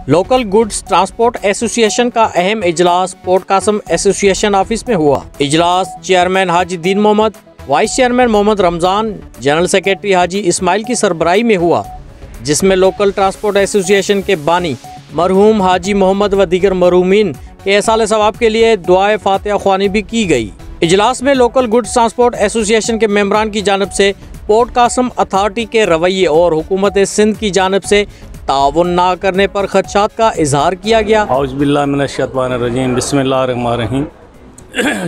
Local goods transport association का अहम इजलास पोर्ट कासम एसोसिएशन ऑफिस में हुआ। इजलास chairman Haji Deen Mohammad, vice chairman Mohammad Ramzan, general secretary Haji Ismail की सरबराही में हुआ, जिसमें लोकल ट्रांसपोर्ट एसोसिएशन के बानी मरहूम हाजी मोहम्मद व दीगर मरहूमीन के एहसाल सवाब के लिए दुआए फातिहा ख्वानी भी की गई। इजलास में लोकल गुड्स ट्रांसपोर्ट एसोसिएशन के मेंबरान की जानिब से पोर्ट कासम अथॉरिटी के रवैये और हुकूमत सिंध की जानिब से ताउन ना करने पर खदशात का इजहार किया गया। औज़ुबिल्लाहि मिनश्शैतानिर्रजीम, बिस्मिल्लाहिर्रहमानिर्रहीम।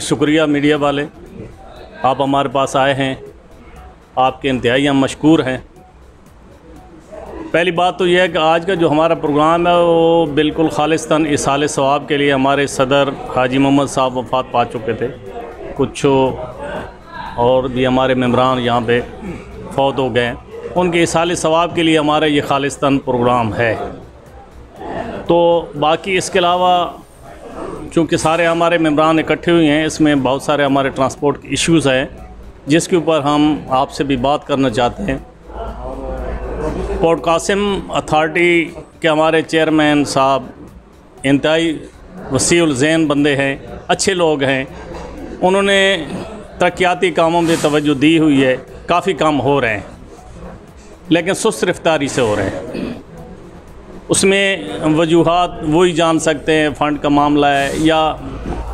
शुक्रिया मीडिया वाले, आप हमारे पास आए हैं, आपके इंतहाई हम मशकूर हैं। पहली बात तो यह है कि आज का जो हमारा प्रोग्राम है वो बिल्कुल खालिस्तन इसाले सवाब के लिए हमारे सदर हाजी मोहम्मद साहब वफ़ात पा चुके थे। कुछ और भी हमारे मेंबरान यहाँ पे फौत हो गए, उनके इसाले सवाब के लिए हमारा ये खालिस्तन प्रोग्राम है। तो बाकी इसके अलावा चूँकि सारे हमारे मेंबरान इकट्ठे हुए हैं, इसमें बहुत सारे हमारे ट्रांसपोर्ट के इश्यूज़ हैं जिसके ऊपर हम आपसे भी बात करना चाहते हैं। पोर्ट कासिम अथॉरिटी के हमारे चेयरमैन साहब इंतहाई वसीउल ज़हन बंदे हैं, अच्छे लोग हैं। उन्होंने तरक्याती कामों में तवज्जो दी हुई है, काफ़ी काम हो रहे हैं लेकिन सुस्त रफ्तारी से हो रहे हैं। उसमें वजूहात वही जान सकते हैं, फ़ंड का मामला है या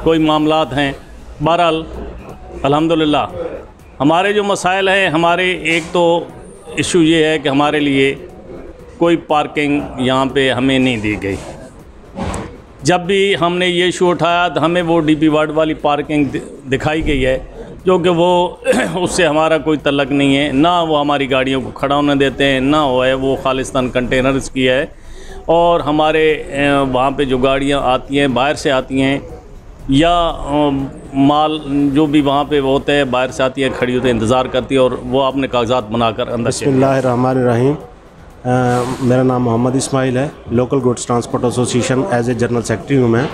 कोई मामलात हैं। बहरहाल अल्हम्दुलिल्लाह हमारे जो मसाइल हैं, हमारे एक तो इशू ये है कि हमारे लिए कोई पार्किंग यहाँ पे हमें नहीं दी गई। जब भी हमने ये इशू उठाया तो हमें वो डीपी वार्ड वाली पार्किंग दिखाई गई है, जो कि वो उससे हमारा कोई तल्लक नहीं है। ना वो हमारी गाड़ियों को खड़ा होने देते हैं, ना वो खालिस्तान कंटेनर्स की है। और हमारे वहाँ पे जो गाड़ियाँ आती हैं बाहर से आती हैं या माल जो भी वहाँ पे वो होते हैं बाहर से आती है, खड़ी होती है, इंतज़ार करती है और वो आपने कागजात बनाकर अंदर। बिस्मिल्लाहिर्रहमानिर्रहीम। मेरा नाम मोहम्मद इस्माइल है। Local goods transport association as a general secretary हूँ मैं।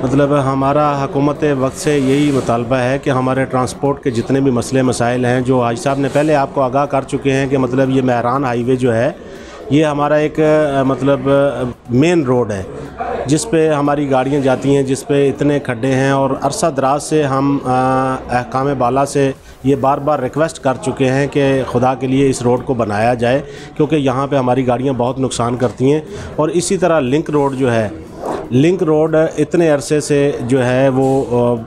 मतलब हमारा हुकूमत वक्त से यही मुतालबा है कि हमारे ट्रांसपोर्ट के जितने भी मसले मसाइल हैं, जो हाजी साहब ने पहले आपको आगाह कर चुके हैं कि मतलब ये महरान हाईवे जो है ये हमारा एक मतलब मेन रोड है जिस पे हमारी गाड़ियाँ जाती हैं, जिस पे इतने खड्डे हैं। और अरसा दराज से हम अहकाम बाला से ये बार बार रिक्वेस्ट कर चुके हैं कि खुदा के लिए इस रोड को बनाया जाए, क्योंकि यहाँ पे हमारी गाड़ियाँ बहुत नुकसान करती हैं। और इसी तरह लिंक रोड जो है, लिंक रोड इतने अरसे से जो है वो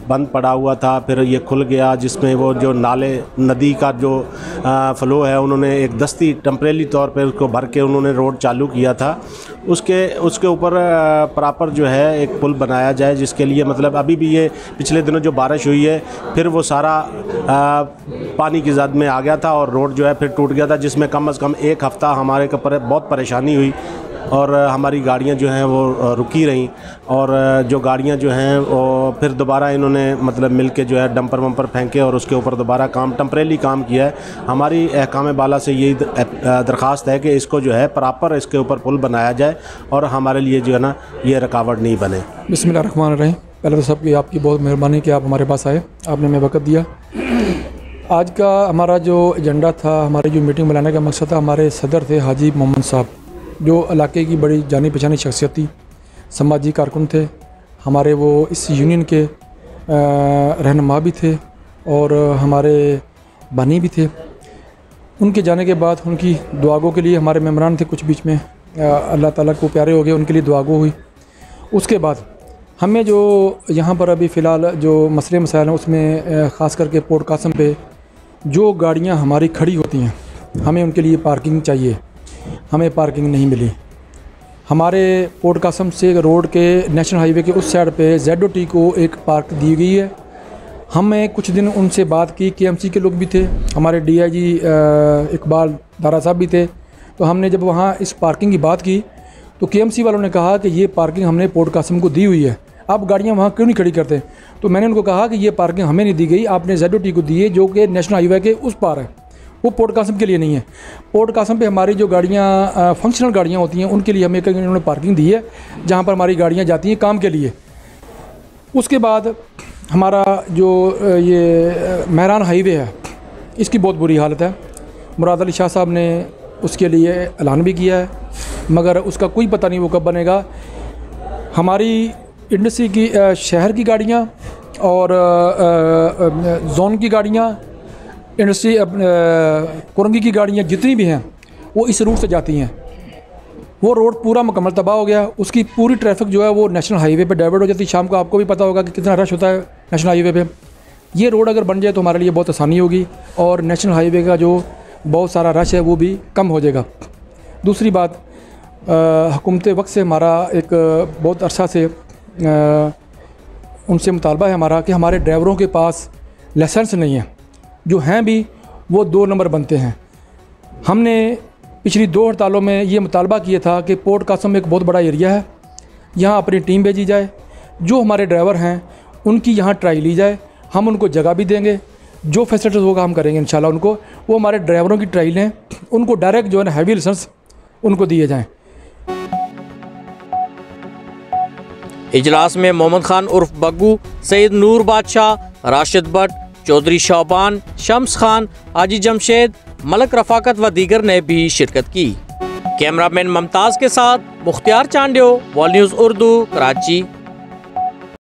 बंद पड़ा हुआ था, फिर ये खुल गया, जिसमें वो जो नाले नदी का जो फ़्लो है उन्होंने एक दस्ती टेम्परेरी तौर पे उसको भर के उन्होंने रोड चालू किया था। उसके ऊपर प्रॉपर जो है एक पुल बनाया जाए, जिसके लिए मतलब अभी भी ये पिछले दिनों जो बारिश हुई है फिर वो सारा पानी की ज़द में आ गया था और रोड जो है फिर टूट गया था, जिसमें कम से कम एक हफ़्ता हमारे को बहुत परेशानी हुई और हमारी गाड़ियां जो हैं वो रुकी रहीं। और जो गाड़ियां जो हैं वो फिर दोबारा इन्होंने मतलब मिल के जो है डंपर वंपर फेंके और उसके ऊपर दोबारा काम टेम्परेरी काम किया है। हमारी अहकाम बाला से यही दरख्वास्त है कि इसको जो है प्रॉपर इसके ऊपर पुल बनाया जाए और हमारे लिए जो है ना ये रुकावट नहीं बने। बिस्मिल्लाहिर्रहमानिर्रहीम। पहले तो सबकी आपकी बहुत मेहरबानी कि आप हमारे पास आए, आपने हमें वक्त दिया। आज का हमारा जो एजेंडा था, हमारी जो मीटिंग बुलाने का मकसद था, हमारे सदर थे हाजी मोहम्मद साहब, जो इलाके की बड़ी जानी पहचानी शख्सियत थी, समाजी कारकुन थे, हमारे वो इस यूनियन के रहनुमा भी थे और हमारे बानी भी थे। उनके जाने के बाद उनकी दुआगो के लिए हमारे मेम्बरान थे कुछ बीच में, अल्लाह ताला को प्यारे हो गए, उनके लिए दुआगो हुई। उसके बाद हमें जो यहाँ पर अभी फ़िलहाल जो मसले मसाइल हैं उसमें ख़ास करके पोर्ट कासम पे जो गाड़ियाँ हमारी खड़ी होती हैं, हमें उनके लिए पार्किंग चाहिए। हमें पार्किंग नहीं मिली। हमारे पोर्ट कासम से रोड के नेशनल हाईवे के उस साइड पे ZOT को एक पार्क दी गई है। हमें कुछ दिन उनसे बात की, KMC के लोग भी थे, हमारे DIG इकबाल दारा साहब भी थे। तो हमने जब वहाँ इस पार्किंग की बात की तो KMC वालों ने कहा कि ये पार्किंग हमने पोर्ट कासम को दी हुई है, आप गाड़ियाँ वहाँ क्यों नहीं खड़ी करते। तो मैंने उनको कहा कि ये पार्किंग हमें नहीं दी गई, आपने ZOT को दी है जो कि नेशनल हाईवे के उस पार है, वो पोर्ट कासम के लिए नहीं है। पोर्ट कासम पे हमारी जो गाड़ियाँ फंक्शनल गाड़ियाँ होती हैं उनके लिए हमें इन्होंने पार्किंग दी है, जहाँ पर हमारी गाड़ियाँ जाती हैं काम के लिए। उसके बाद हमारा जो ये महरान हाईवे है इसकी बहुत बुरी हालत है। मुराद अली शाह साहब ने उसके लिए ऐलान भी किया है मगर उसका कोई पता नहीं वो कब बनेगा। हमारी इंडस्ट्री की शहर की गाड़ियाँ और जोन की गाड़ियाँ, इंडस्ट्री कुरंगी की गाड़ियाँ जितनी भी हैं वो इस रूट से जाती हैं। वो रोड पूरा मुकम्मल तबाह हो गया, उसकी पूरी ट्रैफिक जो है वो नेशनल हाईवे पे डाइवर्ट हो जाती है। शाम को आपको भी पता होगा कि कितना रश होता है नेशनल हाईवे पे। ये रोड अगर बन जाए तो हमारे लिए बहुत आसानी होगी और नेशनल हाईवे का जो बहुत सारा रश है वो भी कम हो जाएगा। दूसरी बात, हुकूमत वक्त से हमारा एक बहुत अरसा से उनसे मुतालबा है हमारा कि हमारे ड्राइवरों के पास लाइसेंस नहीं है, जो हैं भी वो 2 नंबर बनते हैं। हमने पिछली 2 हड़तालों में ये मुतालबा किया था कि पोर्ट कासम एक बहुत बड़ा एरिया है, यहाँ अपनी टीम भेजी जाए, जो हमारे ड्राइवर हैं उनकी यहाँ ट्राई ली जाए, हम उनको जगह भी देंगे, जो फैसिलिटीज़ होगा हम करेंगे इंशाल्लाह। उनको वो हमारे ड्राइवरों की ट्राई लें, उनको डायरेक्ट जो है ना हैवी लाइसेंस उनको दिए जाएँ। इजलास में मोहम्मद खान उर्फ बग्गू, सैयद नूर बादशाह, राशिद भट्ट, चौधरी शौबान, शम्स खान, हाजी जमशेद, मलक रफाकत व दीगर ने भी शिरकत की। कैमरामैन मुमताज़ के साथ मुख्तियार चांडियो, वर्ल्ड न्यूज़ उर्दू, कराची।